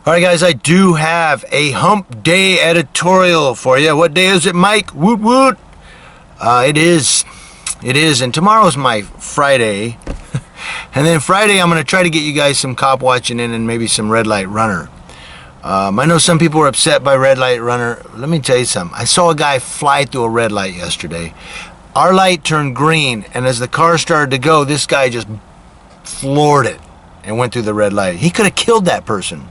All right, guys, I do have a hump day editorial for you. What day is it, Mike? Woot woot. It is. And tomorrow's my Friday. And then Friday, I'm going to try to get you guys some cop watching in and maybe some red light runner. I know some people were upset by red light runner. Let me tell you something. I saw a guy fly through a red light yesterday. Our light turned green, and as the car started to go, this guy just floored it and went through the red light. He could have killed that person.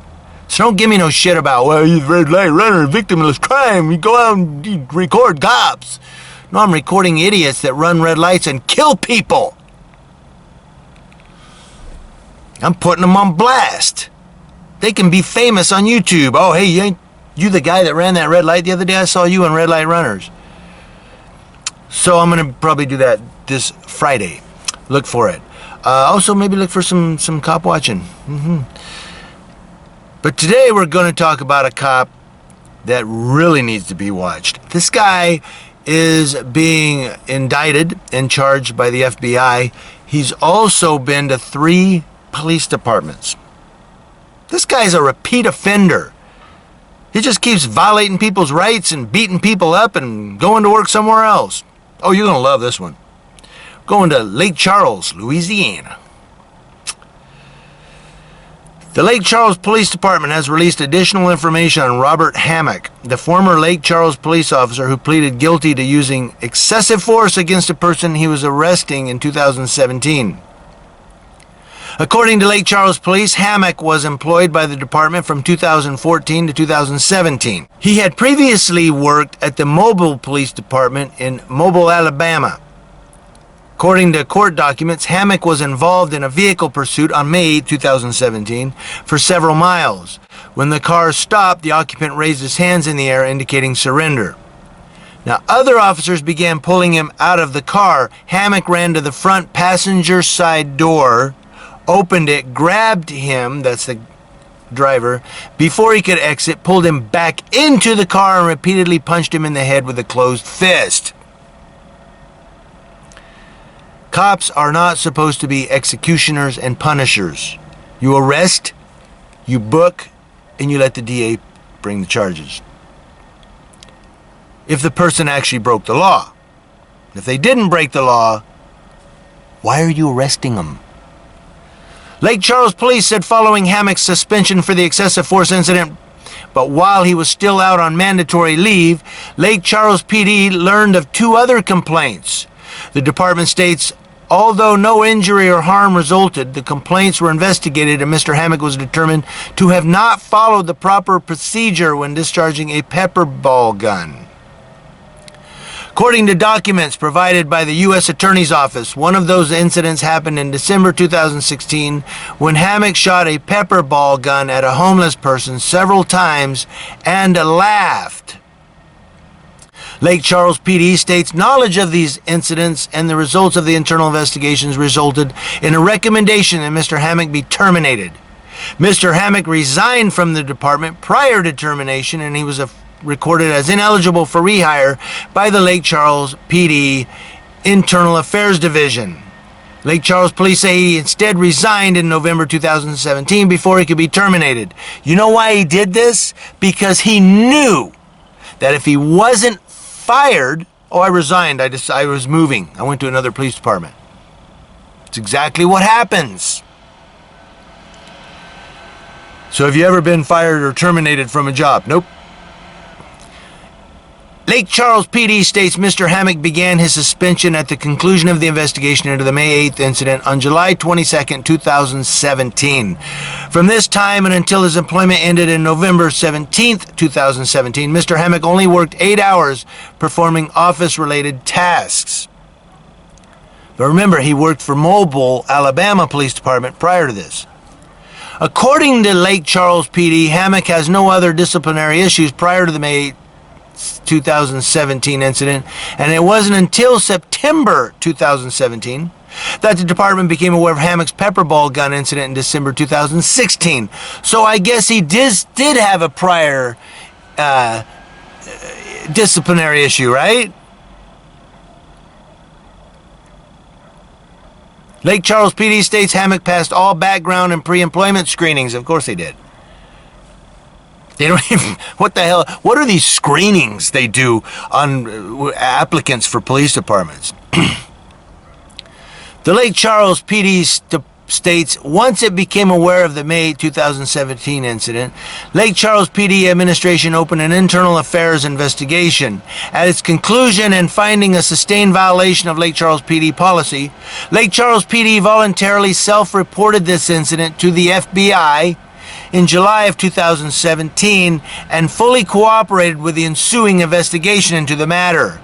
So don't give me no shit about, well, he's a red light runner, victimless crime. You go out and you record cops. No, I'm recording idiots that run red lights and kill people. I'm putting them on blast. They can be famous on YouTube. Oh, hey, you the guy that ran that red light the other day? I saw you on Red Light Runners. So I'm going to probably do that this Friday. Look for it. Also, maybe look for some cop watching. But today we're going to talk about a cop that really needs to be watched. This guy is being indicted and charged by the FBI. He's also been to 3 police departments. This guy's a repeat offender. He just keeps violating people's rights and beating people up and going to work somewhere else. Oh, you're going to love this one. Going to Lake Charles, Louisiana. The Lake Charles Police Department has released additional information on Robert Hammock, the former Lake Charles police officer who pleaded guilty to using excessive force against a person he was arresting in 2017. According to Lake Charles Police, Hammock was employed by the department from 2014 to 2017. He had previously worked at the Mobile Police Department in Mobile, Alabama. According to court documents, Hammock was involved in a vehicle pursuit on May 8, 2017 for several miles. When the car stopped, the occupant raised his hands in the air indicating surrender. Now, other officers began pulling him out of the car. Hammock ran to the front passenger side door, opened it, grabbed him, that's the driver, before he could exit, pulled him back into the car and repeatedly punched him in the head with a closed fist. Cops are not supposed to be executioners and punishers. You arrest, you book, and you let the DA bring the charges. If the person actually broke the law. If they didn't break the law, why are you arresting them? Lake Charles Police said following Hammock's suspension for the excessive force incident, but while he was still out on mandatory leave, Lake Charles PD learned of 2 other complaints. The department states, although no injury or harm resulted, the complaints were investigated and Mr. Hammock was determined to have not followed the proper procedure when discharging a pepper ball gun. According to documents provided by the U.S. Attorney's Office, one of those incidents happened in December 2016 when Hammock shot a pepper ball gun at a homeless person several times and laughed. Lake Charles PD states knowledge of these incidents and the results of the internal investigations resulted in a recommendation that Mr. Hammock be terminated. Mr. Hammock resigned from the department prior to termination, and he was recorded as ineligible for rehire by the Lake Charles PD Internal Affairs Division. Lake Charles Police say he instead resigned in November 2017 before he could be terminated. You know why he did this? Because he knew that if he wasn't fired, I resigned, I was moving. I went to another police department. It's exactly what happens. So have you ever been fired or terminated from a job? Nope. Lake Charles PD states Mr. Hammock began his suspension at the conclusion of the investigation into the May 8th incident on July 22, 2017. From this time and until his employment ended in November 17, 2017, Mr. Hammock only worked 8 hours performing office-related tasks. But remember, he worked for Mobile, Alabama Police Department prior to this. According to Lake Charles PD, Hammock has no other disciplinary issues prior to the May 2017 incident, and it wasn't until September 2017 that the department became aware of Hammock's pepper ball gun incident in December 2016. So I guess he did have a prior disciplinary issue, right? Lake Charles PD states Hammock passed all background and pre-employment screenings. Of course he did. They don't even, what the hell, what are these screenings they do on applicants for police departments? The Lake Charles PD states, once it became aware of the May 2017 incident, Lake Charles PD administration opened an internal affairs investigation. At its conclusion and finding a sustained violation of Lake Charles PD policy, Lake Charles PD voluntarily self-reported this incident to the FBI in July of 2017 and fully cooperated with the ensuing investigation into the matter.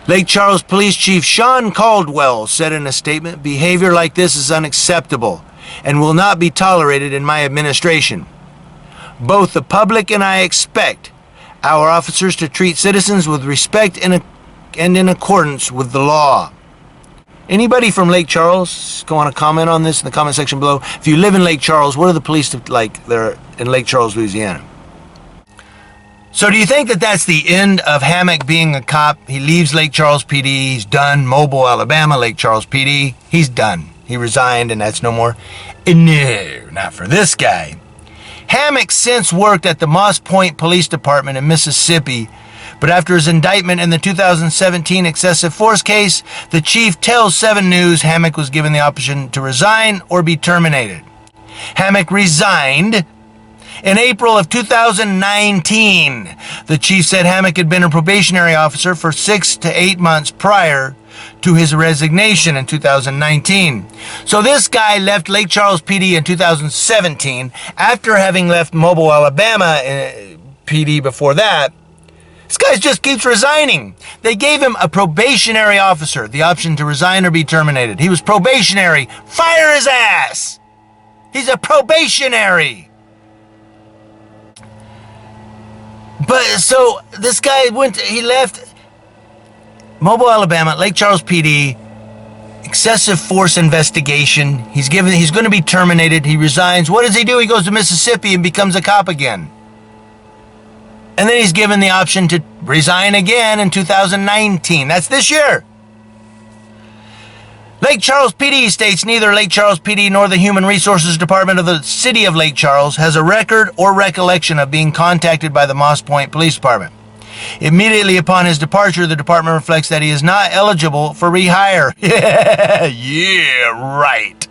Lake Charles Police Chief Sean Caldwell said in a statement, "Behavior like this is unacceptable and will not be tolerated in my administration. Both the public and I expect our officers to treat citizens with respect and in accordance with the law." Anybody from Lake Charles want to comment on this in the comment section below? If you live in Lake Charles, what are the police like there in Lake Charles, Louisiana? So do you think that that's the end of Hammock being a cop? He leaves Lake Charles PD. He's done. Mobile, Alabama, Lake Charles PD. He's done. He resigned and that's no more. No, not for this guy. Hammock since worked at the Moss Point Police Department in Mississippi, but after his indictment in the 2017 excessive force case, the chief tells 7 News Hammock was given the option to resign or be terminated. Hammock resigned in April of 2019. The chief said Hammock had been a probationary officer for 6 to 8 months prior to his resignation in 2019. So this guy left Lake Charles PD in 2017 after having left Mobile, Alabama PD before that. This guy just keeps resigning. They gave him a probationary officer the option to resign or be terminated. He was probationary. Fire his ass! He's a probationary. But so this guy he left Mobile, Alabama, Lake Charles PD, excessive force investigation. He's going to be terminated. He resigns. What does he do? He goes to Mississippi and becomes a cop again. And then he's given the option to resign again in 2019. That's this year. Lake Charles PD states neither Lake Charles PD nor the Human Resources Department of the City of Lake Charles has a record or recollection of being contacted by the Moss Point Police Department. Immediately upon his departure, the department reflects that he is not eligible for rehire. Yeah, right.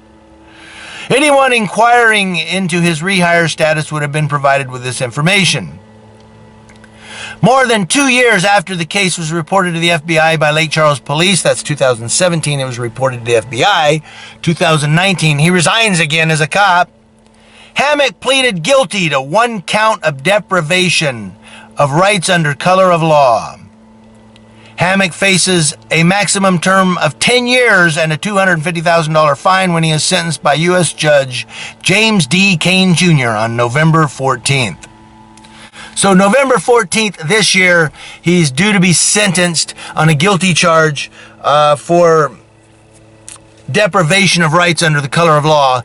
Anyone inquiring into his rehire status would have been provided with this information. More than 2 years after the case was reported to the FBI by Lake Charles Police, that's 2017, it was reported to the FBI, 2019, he resigns again as a cop. Hammock pleaded guilty to 1 count of deprivation of rights under color of law. Hammock faces a maximum term of 10 years and a $250,000 fine when he is sentenced by U.S. Judge James D. Kane Jr. on November 14th. So November 14th this year, he's due to be sentenced on a guilty charge for deprivation of rights under the color of law.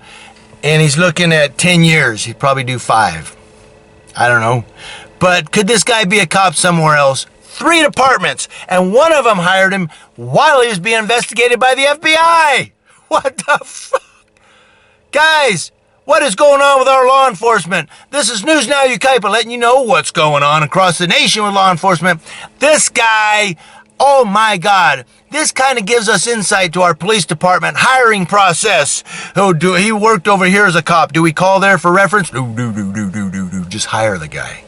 And he's looking at 10 years. He'd probably do 5. I don't know. But could this guy be a cop somewhere else? 3 departments. And one of them hired him while he was being investigated by the FBI. What the fuck? Guys, what is going on with our law enforcement? This is News Now Ukaipa, letting you know what's going on across the nation with law enforcement. This guy, oh my God, this kind of gives us insight to our police department hiring process. He worked over here as a cop. Do we call there for reference? No. Just hire the guy.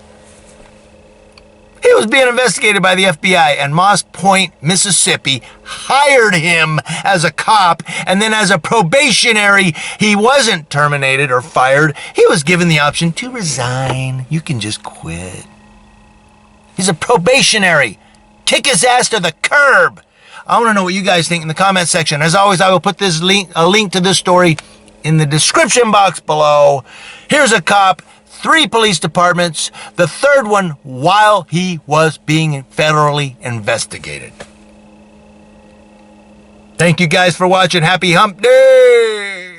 He was being investigated by the FBI, and Moss Point, Mississippi, hired him as a cop, and then as a probationary, he wasn't terminated or fired. He was given the option to resign. You can just quit. He's a probationary. Kick his ass to the curb. I want to know what you guys think in the comment section. As always, I will put a link to this story in the description box below. Here's a cop. 3 police departments, the 3rd one while he was being federally investigated. Thank you guys for watching. Happy Hump Day!